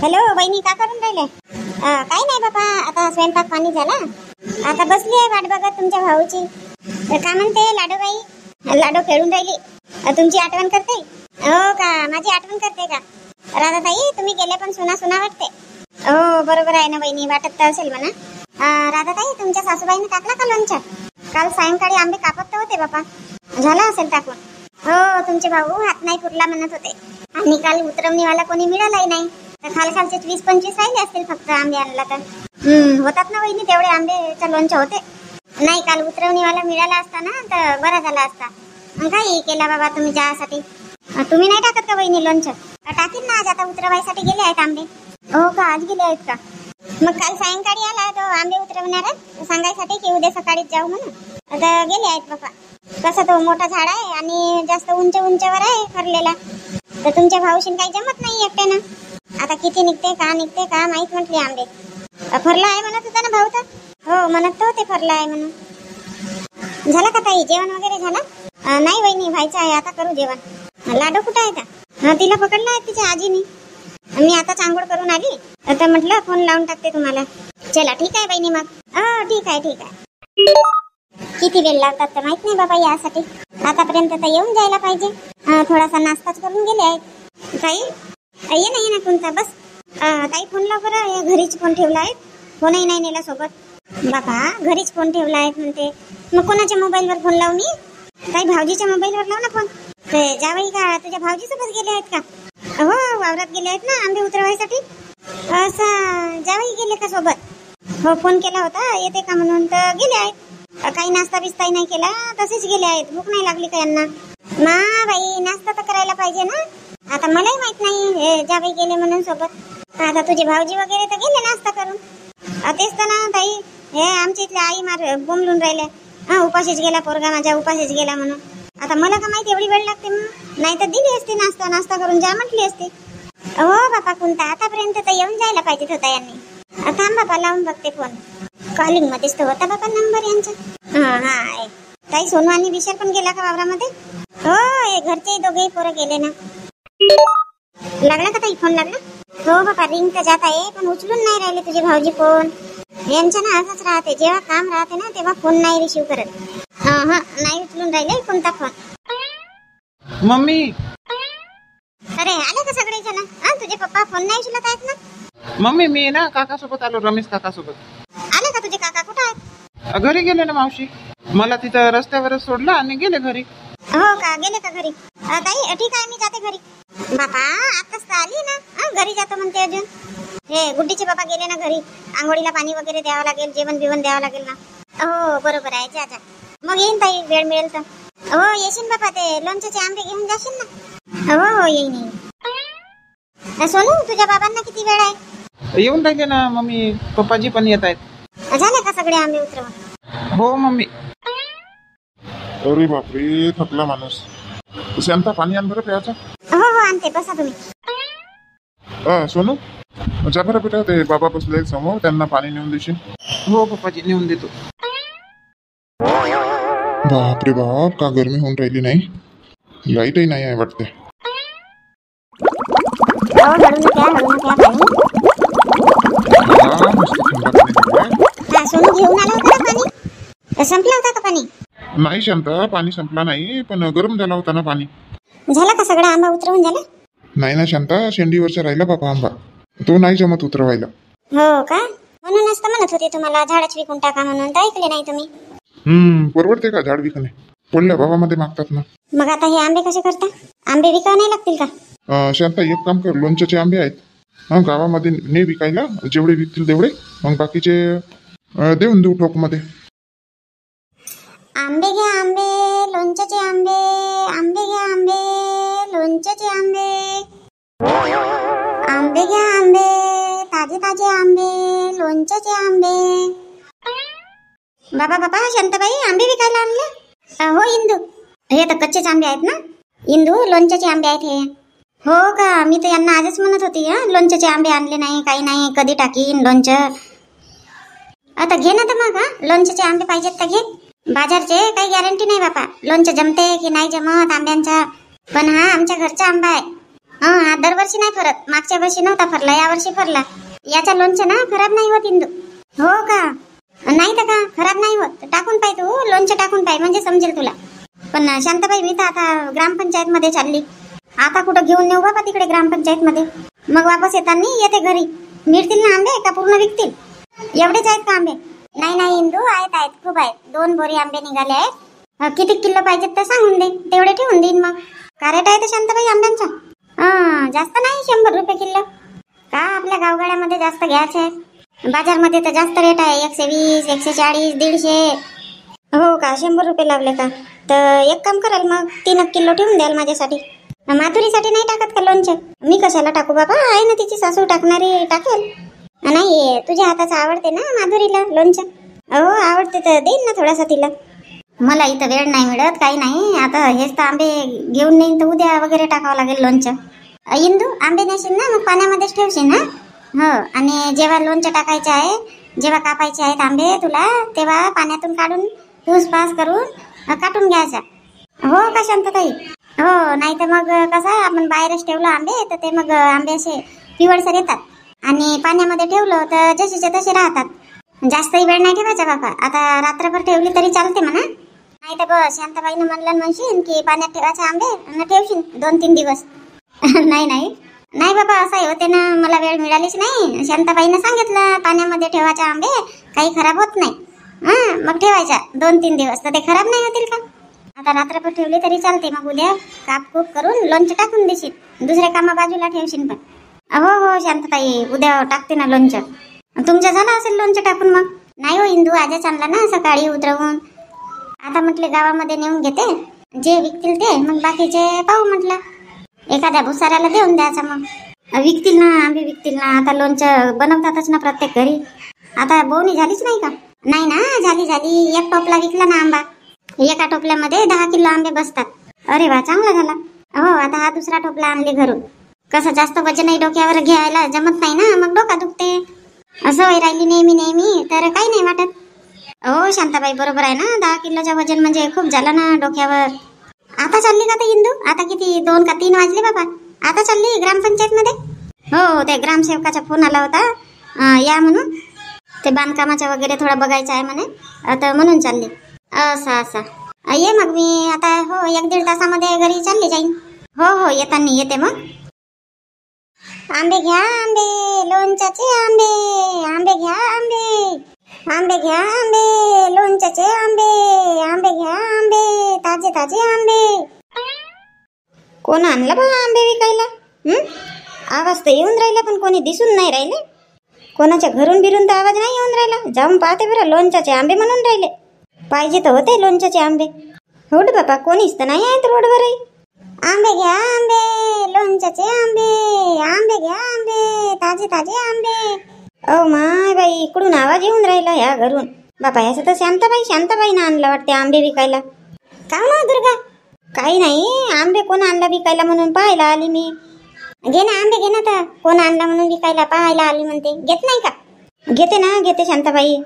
Hello वहिनी, का करून राहिले? काही नाही बाबा, आता स्वयंपाक पाणी झाला. आता बसली आहे वाट बघत तुमच्या भाऊची. का म्हणते लाडोबाई? लाडो खेळून राहिली. तुमची आठवण करते? हो का, माझी आठवण करते का? राधाताई, तुम्ही गेले पण सुना सुना वाटते. हो बरोबर आहे ना वहिनी, वाटत तर असेल म्हणा. राधाताई, तुमच्या सासूबाईने टाकला का लोणचं? काल सायंकाळी आंबे कापत होते बापा, झाला असेल टाकून. हो, तुमचे भाऊ हात नाही पुरला म्हणत होते. आणि काल उतरवणीवाला कोणी मिळालाही नाही, तर खालचे 20-25 राहिले असतील फक्त आंबे आणला तर. होतात ना वहिनी तेवढे आंबेचं लोणचं होते. नाही, काल उतरवणीवाला मिळाला असता ना तर बरा झाला असता. काही केला बाबा तुम्ही चहासाठी? तुम्ही नाही टाकत का वहिनी लोणचं? टाकीन ना आज, आता उतरवायसाठी गेले आहेत आंबे. हो का, आज गेले आहेत का? मग काल सायंकाळी आला तो आंबे उतरवणार सांगायसाठी की उद्या सकाळीच जाऊ म्हणून. आता गेले आहेत बाबा. कसं तो मोठा झाड आहे आणि जास्त उंचवर आहे फरलेला, तर तुमच्या भाऊशीन काही जमत नाही एकट्यानं. आता किती निघते का माहित म्हटले. आंबे फरला आहे म्हणत होता ना भाऊ तर. हो म्हणत होते फरला आहे म्हणून. झालं का ताई, जेवण वगैरे झालं? नाही वहिनी, व्हायचं आहे, आता करू जेवण. लाडो कुठं आहे का? तिला पकडला आहे तिच्या आजीनी. मी आता आंघोळ करून आली तर म्हटलं फोन लावून टाकते तुम्हाला. चला ठीक आहे बहिणी, मग ठीक आहे. किती वेळ लागतात तर माहित नाही बाबा यासाठी. आतापर्यंत तर येऊन जायला पाहिजे. थोडासा नाश्ताच करून गेले आहेत. ताई ये ना कोणता बस. ताई फोन लाव बरं, घरीच फोन ठेवला आहे. फोनही नाही नेला सोबत. बाबा घरीच फोन ठेवला आहे म्हणते, मग कोणाच्या मोबाईलवर फोन लावू मी? ताई भाऊजीच्या मोबाईलवर लाव ना फोन. ते जावई का तुझ्या भाऊजी सोबत गेले आहेत का? हो, वावरात गेले आहेत ना आंबे उतरवायसाठी. असं जावई गेले का सोबत? हो, फोन केला होता येते का म्हणून, तर गेले आहेत. काही नाश्ता बिस्ताही नाही केला, तसेच गेले आहेत. भूक नाही लागली का यांना? मा बाई, नाश्ता तर करायला पाहिजे ना. आता मलाही माहित नाही हे जावई गेले म्हणून सोबत. आता तुझे भाऊजी वगैरे तर गेले नाश्ता करून. तेच तर ना ताई, हे आमच्या इथल्या आई बोंबलून राहिल्या. उपाशीच गेला पोरगा माझा, उपाशीच गेला म्हणून. आता मला का माहिती एवढी वेळ लागते म्हणून? नाही तर दिली असती नाश्ता करून जा म्हटली असते. हो बापा, कोणता आतापर्यंत तर येऊन जायला पाहिजेत होता यांनी. थांब बापा, लावून बघते फोन. कॉलिंग मध्येच तर होता बापा नंबर यांचा. हा ताई, सोनू आणि विशाल पण गेला का वावरामध्ये? हो, हे घरचे दोघेही पोरं गेले ना. लागला का ताई फोन? लागला? हो बापा, रिंग तर जात आहे पण उचलून नाही राहिले तुझे भाऊजी फोन. यांच्या ना असंच राहते, जेव्हा काम राहते ना तेव्हा फोन नाही रिसीव करत. नाही उचलून राहिले कोणता फोन. मम्मी, अरे आले का सगळे जण? तुझे पप्पा फोन नाही उचलत आहेत ना? मम्मी मी ना काकासोबत आलो, रमेश काकासोबत. आले का तुझे काका? कुठं आहेत? घरी गेले ना मावशी, मला तिथं रस्त्यावरच सोडलं आणि गेले घरी. हो का, गेले का घरी? ताई ठीक आहे, मी जाते घरी. बापा आताच तर आली ना, घरी जातो म्हणते अजून. हे गुड्डीचे बाबा गेले ना घरी, आंघोळीला पाणी वगैरे द्यावं लागेल, जेवण बिवण द्यावं लागेल ना. हो बरोबर आहे, जा. मग येईन ताई, वेळ मिळेल तर. हो येशील बापा, ते लोणच्याचे आंबे घेऊन जाशील ना? हो येईन. सोनू, तुझ्या बाबांना किती वेळ आहे? येऊन राहिले ना मम्मी, पप्पाजी पण येत आहेत. झाले का सगळे आंबे उतरवून? हो मम्मी. अरे बापरे, थकला माणूस. शांता, पाणी आण बरं प्यायचं. हो आणते, बसा तुम्ही. सोनू, जा बरं बेटा, ते बाबा बसले समोर, त्यांना पाणी नेऊन देशील? हो पप्पाजी, नेऊन देतो. बापरे बाप, का गरमी होऊन राहिली नाही. लाईटही नाही आहे वाटते. हळून प्या पाणी. मस्त थंड पाणी दिलंय. सोनू घेऊन आला होता ना पाणी? संपला होता का पाणी? नाही शांता, पाणी संपला नाही, पण गरम झाला होता ना पाणी. झाला का सगळा आंबा उतरवून? झाला नाही ना शांता, शेंडीवरचा राहिला बाबा आंबा, तो नाही जमत उतरवायला. हो का, म्हणूनच तर म्हणत होते तुम्हाला झाडच विकून टाका म्हणून, तर ऐकले नाही तुम्ही. परवडते का झाड विकणे? पडल्या भावामध्ये मागतात ना. मग आता हे आंबे कसे करता? आंबे विकावं नाही लागतील का? शांता, एक काम कर, लोणच्याचे आंबे आहेत गावामध्ये ने विकायला, जेवढे विकतील तेवढे, मग बाकीचे देऊन देऊ ठोकमध्ये. आंबे घ्या आंबे, लोणच्याचे आंबे. आंबे घ्या आंबे, लोणच्याचे आंबे. आंबे घ्या आंबे, ताजे आंबे, लोणच्याचे आंबे. बाबा शांताबाई, आंबे विकायला आणले? हो इंदू, हे तर कच्चेच आंबे आहेत ना इंदू? लोणच्याचे आंबे आहेत हे. हो का, मी तर यांना आजच म्हणत होती लोणच्याचे आंबे आणले नाही, काही नाही, कधी टाकीन लोणचं. आता घे ना तर मग. लोणच्याचे आंबे पाहिजेत तर घे. बाजारचे काही गॅरंटी नाही बापा, लोणचं जमते की नाही जमत आंब्यांचा. पण हा आमच्या घरचा आंबा आहे. हा दरवर्षी नाही फरत, मागच्या वर्षी नव्हता फरला, या वर्षी फरला. याच्या लोणचं ना खराब नाही होत इंदू. हो का? नाही तर का खराब नाही होत. टाकून पाय तू, लोणचं टाकून पाय, म्हणजे समजेल तुला. पण शांताबाई मी तर आता ग्रामपंचायत मध्ये चालली. आता कुठं घेऊन नेऊ बाबा तिकडे ग्रामपंचायत मध्ये. मग वापस येताना येते घरी. मिळतील ना आंबे का पूर्ण विकतील? एवढेच आहेत का आंबे? नाही नाही इंदू, आहेत खूप आहेत. 2 बोरी आंबे निघाले आहेत. किती किलो पाहिजेत तर सांगून दे, तेवढे ठेवून देईन. मग कॅरेट आहे तर शांताबाई आंब्यांचा? जास्त नाही, 100 रुपये किलो. का आपल्या गावगाड्यामध्ये जास्त घ्यायचे आहे? बाजारमध्ये तर जास्त रेट आहे, 120, 140, 150. हो का? 100 रुपये लावले का? तर एक काम कराल मग, 3 किलो ठेवून द्याल माझ्यासाठी. माधुरीसाठी नाही टाकत का लोणचं? मी कशाला टाकू बाबा, आहे ना तिची सासू टाकणारी, टाकेल. नाही, तुझ्या हाताचं आवडते ना माधुरीला लोणचं? हो आवडते तर देईन ना थोडासा तिला. मला इथं वेळ नाही मिळत, काही नाही. आता हेच तर आंबे घेऊन नेईन तर उद्या वगैरे टाकावं लागेल लोणचं. इंदू आंबे नेशील ना मग पाण्यामध्येच ठेवशील ना? हो, आणि जेव्हा लोणचं टाकायचं आहे, जेव्हा कापायचे आहेत आंबे तुला, तेव्हा पाण्यातून काढून पुसपास करून काटून घ्यायचा. हो का शांतताई? हो, नाही तर मग कसं आपण बाहेरच ठेवलं आंबे तर ते मग आंबे असे पिवळसर येतात. आणि पाण्यामध्ये ठेवलं तर जसेचे तसे राहतात. जास्तही वेळ नाही ठेवायचा बाबा. आता रात्रभर ठेवली तरी चालते म्हणा. नाही तर बस शांताबाईनं म्हणलं म्हणशील की पाण्यात ठेवायचे आंबे आणि ठेवशील 2-3 दिवस. नाही नाही नाही बाबा, असंही होते ना, मला वेळ मिळालीच नाही. शांताबाईनं सांगितलं पाण्यामध्ये ठेवायचे आंबे काही खराब होत नाही. मग ठेवायच्या 2-3 दिवस तर ते खराब नाही होतील का? आता रात्रभर ठेवली तरी चालते. मग उद्या कापकूप करून लोणचं टाकून देशील, दुसऱ्या कामा बाजूला ठेवशील. पण हो हो शांतताई, उद्या टाकते ना लोणचं. तुमचं झालं असेल लोणचं टाकून? मग नाही हो इंदू, आजच आणला ना सकाळी उतरवून. आता म्हटले गावामध्ये नेऊन घेते, जे विकतील ते, मग बाकीचे पाहू म्हटलं. एखाद्या भुसाऱ्याला देऊन द्यायचा. मग विकतील ना आंबे, विकतील ना. आता लोणचं बनवतातच ना प्रत्येक घरी. आता बोवणी झालीच नाही का? नाही ना, झाली. 1 टोपला विकला ना आंबा. एका टोपल्यामध्ये 10 किलो आंबे बसतात. अरे वा, चांगला झाला. हो, आता हा दुसरा टोपला आणले घरून. कसं जास्त वजनही डोक्यावर घ्यायला जमत नाही ना, मग डोका दुखते. असं राहिली नेहमी तर काही नाही वाटत. हो शांताबाई बरोबर आहे ना, 10 किलोचं वजन म्हणजे खूप झालं ना डोक्यावर. आता चालली का ते इंदू? आता किती 2 का 3 वाजले बाबा? आता चालली ग्रामपंचायत मध्ये? हो, त्या ग्रामसेवकाचा फोन आला होता या म्हणून. ते बांधकामाचा वगैरे थोडा बघायचं आहे म्हणे, आता म्हणून चालली. असं ये मग मी आता. हो, 1-1.5 तासामध्ये घरी चालली जाईन. हो येताना येते मग. आंबे घ्या आंबे, लोणच्याचे आंबे. आंबे घ्या आंबे, आंबे घ्या आंबे, लोणच्याचे आंबे. आंबे घ्या आंबे, ताजे ताजे आंबे. कोण आणला बा आंबे विकायला? आवाज तर येऊन राहिला पण कोणी दिसून नाही राहिले. कोणाच्या घरून बिरून तर आवाज नाही येऊन राहिला. जाऊन पाहते बरं, लोणच्याचे आंबे म्हणून राहिले. पाहिजे तर होते लोणच्याचे आंबे. हो बाबा, कोणीच तर नाही आहेत रोडवरही. आंबे घ्या आंबे, लोणच्याचे आंबे. आंबे घ्या आंबे, ताजे ताजे आंबे. ओ माय बाई, इकडून आवाज येऊन राहिला या घरून. बापा, याचं तर शांताबाईनं आणलं वाटते आंबे विकायला. का ना दुर्गा? काही नाही, आंबे कोण आणला विकायला म्हणून पाहायला आली मी. घे ना आंबे, घे ना. तर कोण आणला म्हणून विकायला पाहायला आली म्हणते. घेत नाही का? घेते ना, घेते शांताबाई.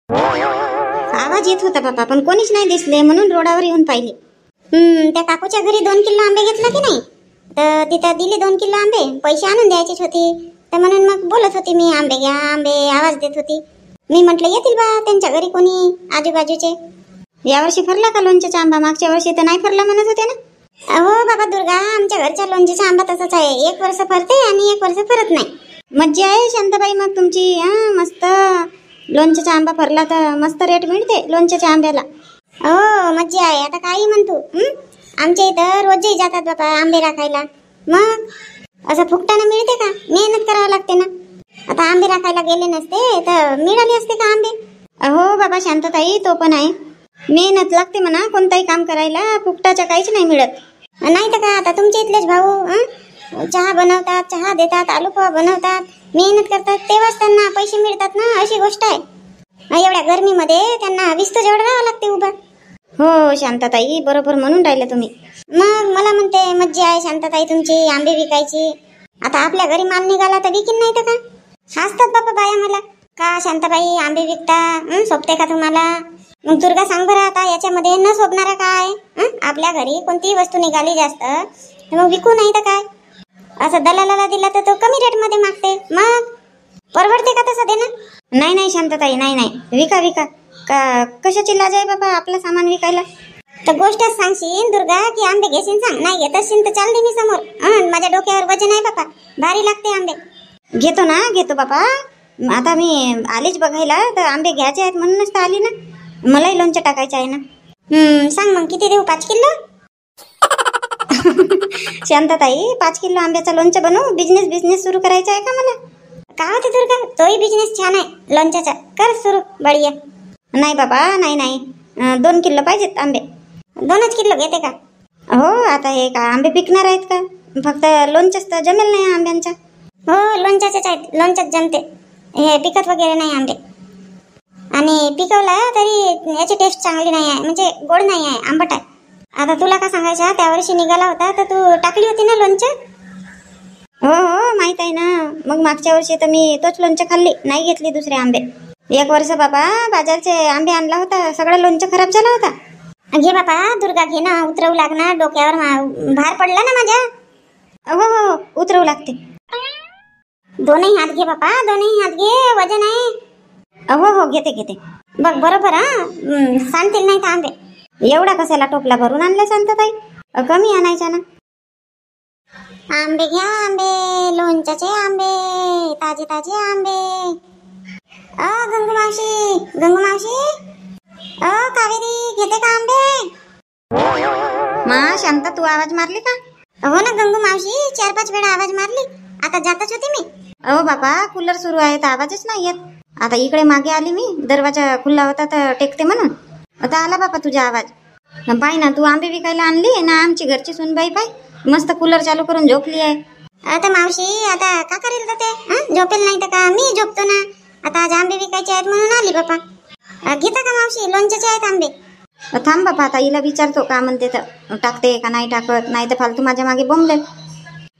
आवाज येत होता बाबा, पण कोणीच नाही दिसले म्हणून रोडावर येऊन पाहिले. त्या काकूच्या घरी 2 किलो आंबे घेतला की नाही, तर तिथं दिले 2 किलो आंबे. पैसे आणून द्यायचेच होते, तर म्हणून मग बोलत होती मी, आंबे घ्या आंबे, आवाज देत होती. मी म्हटलं येतील बा त्यांच्या घरी कोणी आजूबाजूचे. यावर्षी फरला का लोणच्याचा आंबा? मागच्या वर्षी तर नाही फरला म्हणत होते ना. हो बाबा दुर्गा, आमच्या घरच्या लोणच्याचा आंबा तसाच आहे. 1 वर्ष फरते आणि 1 वर्ष फरत नाही. मज्जा आहे शांताबाई मग तुमची. मस्त लोणच्याचा आंबा फरला तर मस्त रेट मिळते लोणच्याच्या आंब्याला. हो मज्जा आहे. आता काही म्हणतो, आमच्या इथं रोजही जातात बाबा आंबे राखायला. मग असं फुकटानं मिळते का? मेहनत करावं लागते ना. आता आंबे राखायला गेले नसते तर मिळाली असते का आंबे? हो बाबा शांतताई, तो पण आहे. मेहनत लागते म्हणा कोणताही काम करायला, फुकटाचं काहीच नाही मिळत. नाही तर का, आता तुमच्या इथलेच भाऊ चहा बनवतात, चहा देतात, आलू पोहा बनवतात, मेहनत करतात, तेव्हाच त्यांना पैसे मिळतात ना. अशी गोष्ट आहे. एवढ्या गरमीमध्ये त्यांना 20 जेवढं राहावं लागते उभं. हो शांताताई, बरोबर म्हणून राहिले तुम्ही. मग मला म्हणते मज्जा आहे शांताताई तुमची आंबे विकायची. आता आपल्या घरी माल निघाला तर विकीन, नाही तर का? हसतात बाबा बाया मला. का शांताबाई आंबे विकता, सोबते का तुम्हाला? मग दुर्गा सांग बरं, आता याच्यामध्ये न शोभणारा काय? आपल्या घरी कोणतीही वस्तू निघाली जास्त तर मग विकू, नाही तर काय? असं दलालाला दिला तर तो कमी रेटमध्ये मागते, मग परवडते का तसं देणं? नाही नाही शांतताई, नाही नाही, विका विका. का कशाची लाज आहे बाबा आपलं सामान विकायला? तर गोष्टच सांगशील दुर्गा की आंबे घेशील सांग. नाही घेत असशील तर चाल दे मी समोर. माझ्या डोक्यावर वजन आहे बाबा, भारी लागते आंबे. घेतो ना, घेतो बाबा. आता मी आलीच बघायला, तर आंबे घ्यायचे आहेत म्हणूनच तर आली ना. मलाही लोणचं टाकायचं आहे ना. सांग मग किती देऊ? 5 किलो? शांतताई, 5 किलो आंब्याचं लोणचं बनवू? बिझनेस सुरू करायचा आहे का मला? का होते दुर्गा, तोही बिझनेस छान आहे लोणच्याचा, कर सुरू, बढिया. नाही बाबा, नाही नाही, 2 किलो पाहिजेत आंबे. 2च किलो घेते का? हो, आता हे का आंबे पिकणार आहेत का? फक्त लोणचंच तर जमेल नाही आंब्यांचा. हो, लोणच्याचेच आहेत, लोणच्याच जमते, हे पिकत वगैरे नाही आंबे. आणि पिकवला तरी याची टेस्ट चांगली नाही आहे, म्हणजे गोड नाही आहे, आंबट आहे. आता तुला का सांगायचं, त्या वर्षी निघाला होता तर तू टाकली होती ना लोणचं? हो हो, माहित आहे ना. मग मागच्या वर्षी तर मी तोच लोणचं खाल्ली, नाही घेतली दुसरे आंबे. 1 वर्ष बाबा बाजारचे आंबे आणला होता, सगळं लोणचं खराब झाला होता. घे बाबा दुर्गा, घे ना, उतरवू लागणार डोक्यावर, भार पडला ना माझ्या. हो हो, उतरवू लागते. दोनही हात घे बाबा, दोनही हात घे, वजन आहे. हो हो, घेते घेते. बघ बरोबर, सांगतील नाही तर आंबे. एवढा कशाला टोपला भरून आणला शांतताई? कमी आणायचा ना. आंबे घ्या, आंबे, लोणच्याचे आंबे, ताजे ताजे आंबे. गंगू मावशी, गंगू मावशी, कावेरी, घेते का आंबे? मा शांता, तू आवाज मारली का? हो ना गंगू मावशी, 4-5 वेळा आवाज मारली, आता जातच होती मी. अहो बाबा, कूलर सुरू आहे तर आवाजच नाही येत. आता इकडे मागे आली मी, दरवाजा खुला होता तर टेकते म्हणून. आता आला बापा तुझा आवाज. पाय ना, तू आंबे विकायला आणली ना, आमची घरची सुनबाई पाय मस्त कूलर चालू करून झोपली आहे. आता मावशी, आता का करेल तर ते? झोपेल नाही तर का? मी झोपतो ना. आता आज आंबे विकायचे आहेत म्हणून आली बापा. घेता का मावशी? लोणच्याचे आहेत आंबे. थांब बापा, आता हिला विचारतो का म्हणते तर टाकते का नाही टाकत, नाही तर फालतू माझ्या मागे बोंबलेल.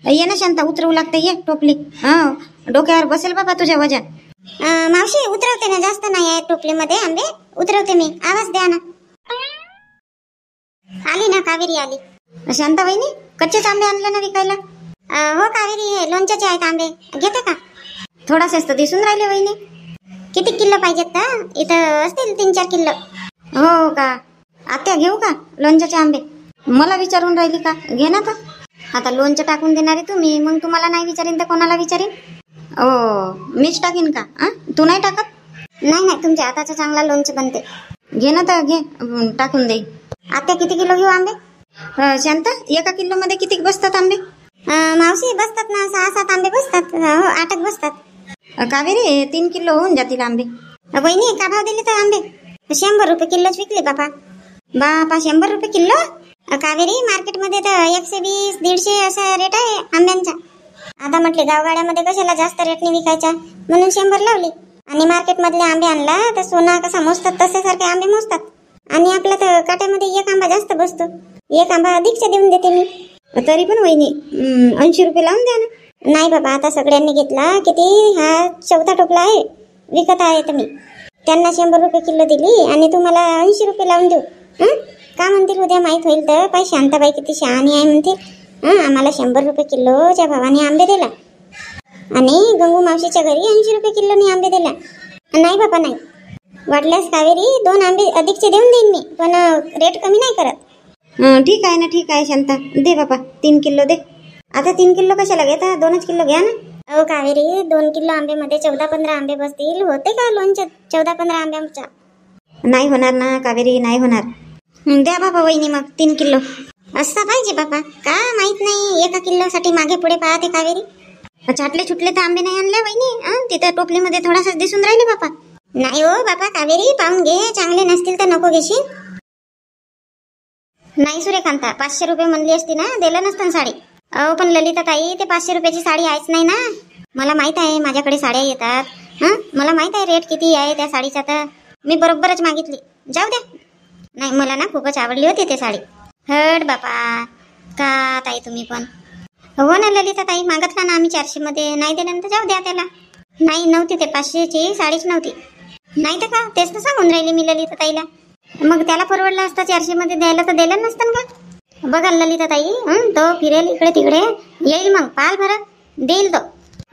ये ना शांता, उतरवू लागते, ये टोपली. डोक्यावर बसेल बाबा तुझ्या वजन. मावशी उतरवते ना, जास्त नाही आहे टोपलीमध्ये आंबे, उतरवते मी, आवाज द्या ना. आली ना कावेरी, आली. शांता वहिनी, कच्चेच आंबे आणले ना विकायला? हो कावेरी, हे लोणच्याचे आहेत आंबे, घेते का? थोडासेच तर दिसून राहिले वहिनी. किती किलो पाहिजेत का? इथं असतील 3-4 किलो. हो का? आत्या घेऊ का लोणच्याचे आंबे? मला विचारून राहिली का? घे ना तर. आता लोणचं टाकून देणारे तुम्ही, मग तुम्हाला नाही विचारीन तर कोणाला विचारीन? मीच टाकीन का? तू नाही टाकत? नाही नाही, तुमच्या हाताचं चांगला लोणचं बनते. घे ना तर, घे, टाकून देईन. आत्या किती किलो घेऊ आंबे? शांता, 1 किलो मध्ये किती बसतात आंबे? मावशी बसतात ना, 6-7 आंबे बसतात. हो, 8 बसतात. कावेरी, 3 किलो होऊन जातील आंबे. वहिनी, का भाव दिले तर आंबे? 100 रुपये किलोच विकले बापा. बापा, 100 रुपये किलो? कावेरी, मार्केटमध्ये तर 120-150 असा रेट आहे आंब्यांचा. आता म्हटले गावगाड्यामध्ये कशाला जास्त रेटने विकायचा, म्हणून 100 लावली. आणि मार्केटमधले आंबे आणला तर सोना कसा मोजतात तशासारखे आंबे मोजतात. आणि आपल्या तर काट्यामध्ये 1 आंबा जास्त बसतो, 1 आंबा अधिकचा देऊन देते मी. तरी पण वहिनी 80 रुपये लावून द्या ना. नाही बाबा, आता सगळ्यांनी घेतला, किती हा 4था टोपला आहे, विकत आहे तर मी. त्यांना 100 रुपये किलो दिली आणि तुम्हाला 80 रुपये लावून देऊ? का म्हणतील उद्या माहीत होईल तर, पाय शांताबाई किती शहाणी आहे म्हणते. आम्हाला 100 रुपये किलोच्या भावाने आंबे दिला आणि गंगू मावशीच्या घरी 80 रुपये किलोनी आंबे दिला. नाही बाबा नाही, वाटल्यास कावेरी 2 आंबे अधिकचे देऊन देईन मी, पण रेट कमी नाही करत. ठीक आहे ना, ठीक आहे शांता, दे बाबा 3 किलो दे. आता 3 किलो कशाला घेता, 2च किलो घ्या ना. अहो कावेरी, 2 किलो आंबेमध्ये 14-15 आंबे बसतील, होते का लोणचं 14-15 आंब्याचा? नाही होणार ना कावेरी, नाही होणार. द्या बाबा वहिनी मग 3 किलो. असं पाहिजे बाबा, का माहित नाही 1 किलोसाठी मागे पुढे पाहते कावेरी. छाटले छुटले तर आंबे नाही आणले वहिनी, तिथं टोपलीमध्ये थोडासा दिसून राहिले बापा. नाही हो बाबा कावेरी, पाहून घे, चांगले नसतील तर नको घेशील. नाही सूर्यकांता, 500 रुपये म्हणली असती ना, दिलं नसतं साडी. अहो पण ललिता ताई, ते 500 रुपयाची साडी आहेच नाही ना. मला माहित आहे, माझ्याकडे साड्या येतात. मला माहित आहे रेट किती आहे त्या साडीचा, तर मी बरोबरच मागितली. जाऊ द्या. नाही, मला ना खूपच आवडली होती ते साडी. हट बापा, का ताई तुम्ही पण. हो ना ललिता ताई, मागितला ना आम्ही 400 मध्ये, नाही दिल्यानंतर जाऊ द्या त्याला. नाही, नव्हती, ते 500ची साडीच नव्हती. नाही तर का, तेच तर सांगून राहिली मी ललिता ताईला. मग त्याला परवडलं असतं 400 मध्ये द्यायला, तर दिलं नसतं का? बघा ललिताताई, तो फिरेल इकडे तिकडे, येईल मग पाल भरत देईल तो.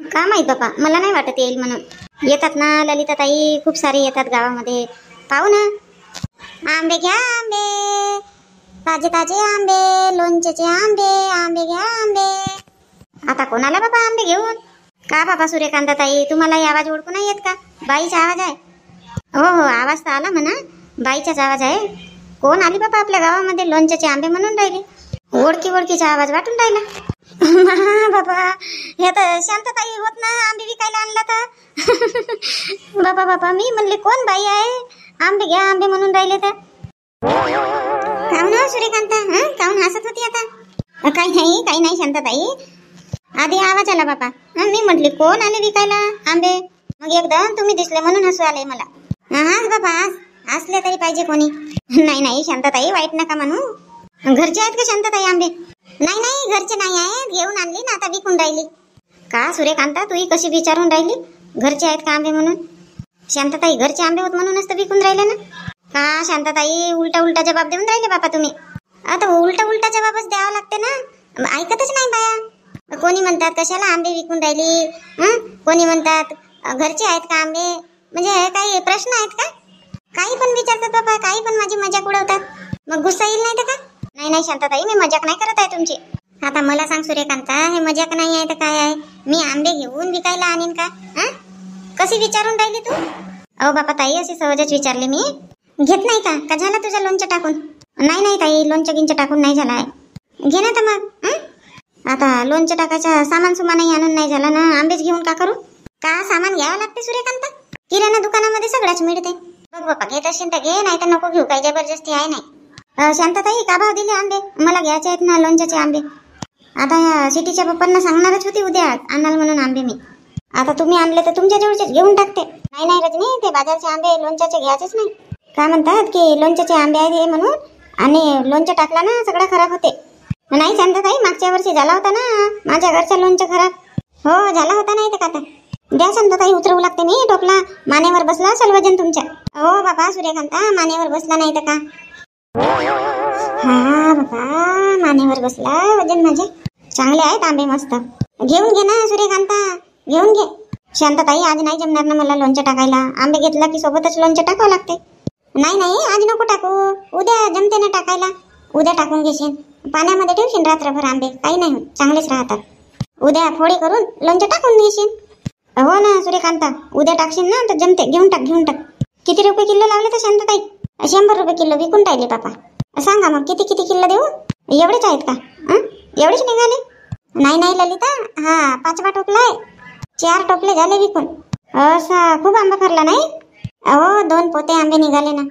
का माहित बापा, मला नाही वाटत येईल म्हणून. येतात ना ललिताताई, खूप सारे येतात गावामध्ये, पाहू ना. आंबे घ्या आंबे, ताजे ताजे आंबे, लोणचेचे आंबे, आंबे घ्या आंबे. आता कोणाला बाबा आंबे घेऊन? का बाबा सूर्यकांताताई, तुम्हाला आवाज ओळखू नाही येत का? बाईचा आवाज आहे. हो हो, आवाज तर आला म्हणा, बाईचाच आवाज आहे. कोण आली बाबा आपल्या गावामध्ये लोणच्याचे आंबे म्हणून राहिली? ओळखीचा आवाज वाटून राहिला. बाबा, हे तर शांतताई होत ना, आंबे विकायला आणला तर. बाबा बाबा, मी म्हणले कोण बाई आहे, आंबे घ्या आंबे म्हणून राहिले तर. काहून हो सूर्यकांता, काहून हसत होती आता? काही नाही शांतताई, आधी आवाज आला बाबा. मी म्हटली कोण आले विकायला आंबे, मग एकदम तुम्ही दिसले म्हणून हसू आले मला. हाच बाबा, असले तरी पाहिजे कोणी. नाही शांतताई, वाईट नका म्हणू. घरचे आहेत का शांतताई आंबे? नाही घरचे नाही आहेत, घेऊन आणली ना आता विकून राहिली. का सूर्यकांता, तू कशी विचारून राहिली घरचे आहेत का आंबे म्हणून? शांतताई, घरचे आंबे होत म्हणूनच तर विकून राहिले ना. का शांतताई, उलटा जबाब देऊन राहिले बापा तुम्ही. आता उलटा जबाबच द्यावा लागते ना, ऐकतच नाही बाया. कोणी म्हणतात कशाला आंबे विकून राहिली, कोणी म्हणतात घरचे आहेत का आंबे. म्हणजे काही प्रश्न आहेत का? काही पण विचारतात बाबा, काही पण माझी मजाक उडवतात. मग गुस्सा येईल नाही तर का? नाही शांतताई, मी मजाक नाही करत आहे तुमची. आता मला सांग सूर्यकांता, हे मजाक नाही आहे तर काय आहे? मी आंबे घेऊन विकायला आणीन का? कशी विचारून राहिली तू? अहो बापा ताई, अशी सहजच विचारले मी. घेत नाही का झाला तुझं लोणचं टाकून? नाही ताई, लोणचं गिंचं टाकून नाही झाला आहे. घे ना तर मग. आता लोणचं टाकायचं सामान सुमानही आणून नाही झाला ना, आंबेच घेऊन का करू? का सामान घ्यावं लागते सूर्यकांता? किराणा दुकानामध्ये सगळ्याच मिळते. बघ बापा, घेत असेल तर घे, नाही तर नको घेऊ, काही जबरदस्ती आहे नाही. शांतताई, का भाव दिले आंबे? मला घ्यायचे आहेत ना लोणच्याचे आंबे. आता ह्या सिटीच्या पप्पांना सांगणारच होती उद्या आणाल म्हणून आंबे मी. आता तुम्ही आणले तर तुमच्या जवळचेच घेऊन टाकते. नाही रजनी, ते बाजारचे आंबे लोणच्याचे घ्यायचेच नाही. काय म्हणतात की लोणच्याचे आंबे आहेत हे म्हणून, आणि लोणचं टाकला ना सगळं खराब होते. नाही शांतताई, मागच्या वर्षी झाला होता ना माझ्या घरचा लोणचं खराब. हो झाला होता, नाही तर का आता द्या शांतताई, उतरवू लागते मी टोपला. मानेवर बसला असेल वजन तुमच्या. हो बाबा सूर्यकांता, मानेवर बसला नाही तर का? हा बाबा, मानेवर बसला वजन माझे. चांगले आहेत आंबे, मस्त. घेऊन घे ना सूर्यकांता, घेऊन घे. शांतताई, आज नाही जमणार ना मला लोणचं टाकायला. आंबे घेतला की सोबतच लोणचं टाकावं लागते. नाही आज नको टाकू, उद्या जमते ना टाकायला. उद्या टाकून घेशील, पाण्यामध्ये ठेवशील रात्रभर आंबे, काही नाही होत, चांगलेच राहतात. उद्या फोडी करून लोणचं टाकून घेशील. हो ना सूर्यकांता, उद्या टाकशील ना तर जमते. घेऊन टाक. किती रुपये किलो लावले तर शांतताई? 100 रुपये किलो विकून राहिले बापा. सांगा मग किती किलो देऊ? एवढेच आहेत का? एवढेच निघाले? नाही ललिता, हा 5वा टोपला आहे. 4 टोपले झाले विकून. असा खूप आंबा भरला नाही? अहो 2 पोते आंबे निघाले ना.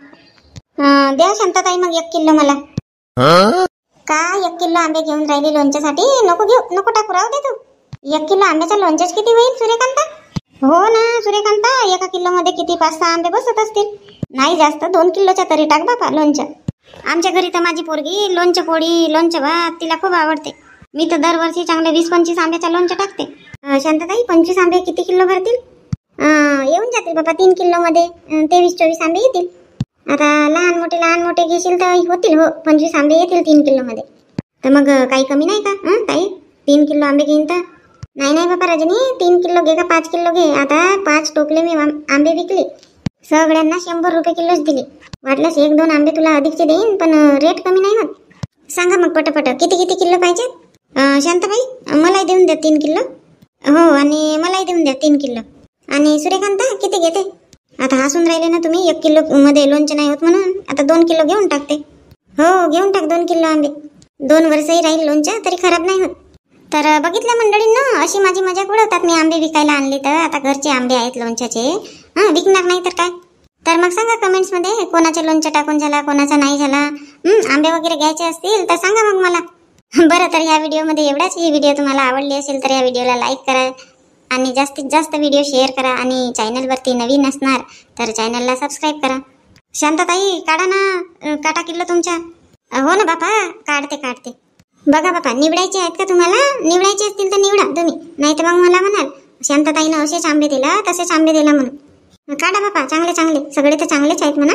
द्या शांतताई मग 1 किलो मला. का 1 किलो आंबे घेऊन राहिली लोणच्यासाठी? नको घेऊ, नको टाकू, राहू दे तू. 1 किलो आंब्याचा लोणचेच किती होईल सूर्यकांता? हो ना सूर्यकांता, 1 किलो मध्ये किती 5-6 आंबे बसत असतील. नाही जास्त, 2 किलोच्या तरी टाक बाबा लोणचं. आमच्या घरी तर माझी पोरगी लोणचं पोळी, लोणचं भात तिला खूप आवडते. मी तर दरवर्षी चांगले 20-25 आंब्याचा लोणचं टाकते. शांतताई, 25 आंबे किती किलो भरतील? येऊन जातील बाबा 3 किलो मध्ये 23-24 आंबे येतील. आता लहान मोठे घेशील तर होतील. हो 25 आंबे येतील 3 किलो मध्ये. तर मग काही कमी नाही का ताई? 3 किलो आंबे घेईन तर? नाही बाबा रजनी, 3 किलो घे का 5 किलो घे. आता 5 टोपले मी आंबे विकले, सगळ्यांना 100 रुपये किलोच दिले. वाटल्यास 1-2 आंबे तुला अधिकचे देईन, पण रेट कमी नाही होत. सांगा मग पटपट किती किलो पाहिजे? शांताबाई, मलाही देऊन द्या 3 किलो. हो, आणि मलाही देऊन द्या 3 किलो. आणि सूर्यकांता किती घेते? आता हसून राहिले ना तुम्ही, 1 किलो मध्ये लोणचं नाही होत म्हणून. आता 2 किलो घेऊन टाकते. हो घेऊन टाक 2 किलो आंबे. 2 वर्षही राहील लोणचं तरी खराब नाही होत. तर बघितलं मंडळींना, अशी माझी मजाक उडवतात मी आंबे विकायला आणले तर. आता घरचे आंबे आहेत लोणच्याचे, विकणार नाही तर काय? तर मग सांगा कमेंट्स मध्ये कोणाचे लोणचं टाकून झाला, कोणाचा नाही झाला. आंबे वगैरे घ्यायचे असतील तर सांगा मग मला. बरं, तर ह्या व्हिडिओमध्ये एवढाच. ही व्हिडिओ तुम्हाला आवडली असेल तर या व्हिडिओला लाईक करा आणि जास्तीत जास्त व्हिडिओ शेअर करा. आणि चॅनलवरती नवीन असणार तर चॅनलला सबस्क्राईब करा. शांताताई, काढा ना काटा किल्लो तुमच्या. हो ना बापा, काढते. बघा बापा, निवडायचे आहेत का तुम्हाला? निवडायचे असतील तर निवडा तुम्ही, नाही तर मग मला म्हणाल शांताताईनं असेच आंबे दिला तसेच आंबे दिला म्हणून. काढा बापा, चांगले सगळे तर चांगलेच आहेत म्हणा.